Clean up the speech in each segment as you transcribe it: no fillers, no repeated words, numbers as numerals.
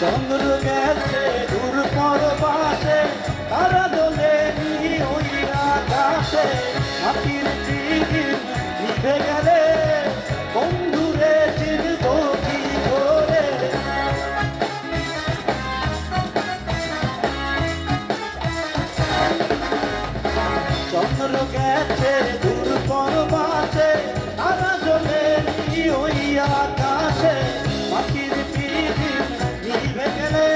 চন্দ্র গেছে দূর পরবাসে, তারা দোলে ওই আকাশে। মাটির টিকিট নিভে গেলে বন্ধুরে চিনব কি করে? চন্দ্র গেছে দূর পরবাসে, তারা দোলে ওই আকাশে। মাটির টিকিট নিভে গেলে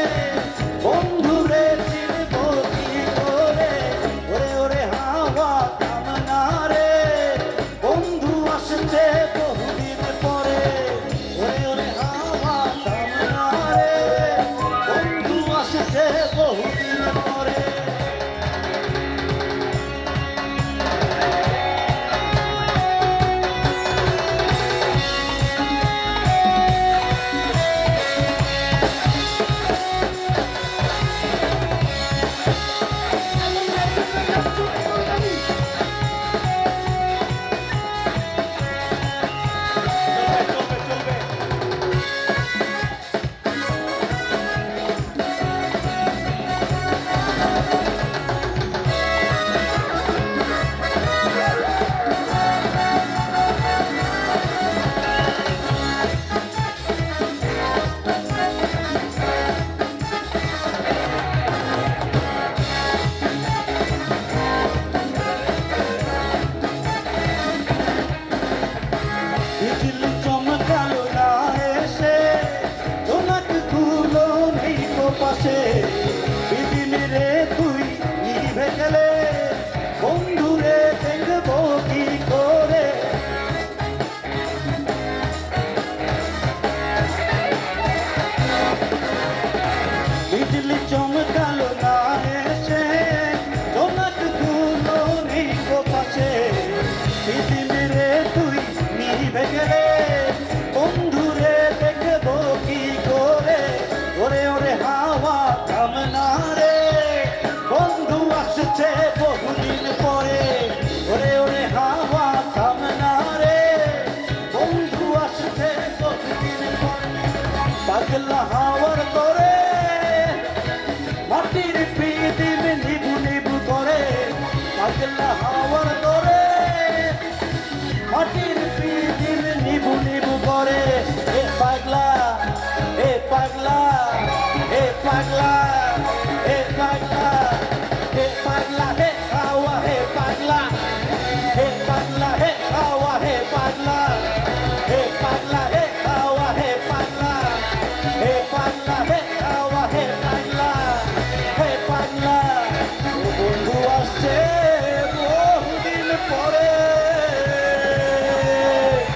বন্ধুরে চিনব কি করে? ওরে ওরে হাওয়া কামনা রে, বন্ধু আসছে বহুদিন পরে। ওরে ওরে হাওয়া কামনা রে, বন্ধু আসছে বহুদিন পরে। বিজলি চমকালো না এসে, জোনাকগুলো নেই তো পাশে। বিদিন রে তুই নিভে গেলে বন্ধুরে দেখব কি করে? বিজলি চমকালো না এসে, জোনাকগুলো নেই তো পাশে। বিদিন রে তুই নিভে গেলে বন্ধুরে দেখব কি করে? ওরে ওরে হাওয়া কামনা রে, বন্ধু আসছে বহুদিন পরে। ওরে ওরে হাওয়া কামনা রে, বন্ধু আসছে বহুদিন পরে। পাগলা হাওয়া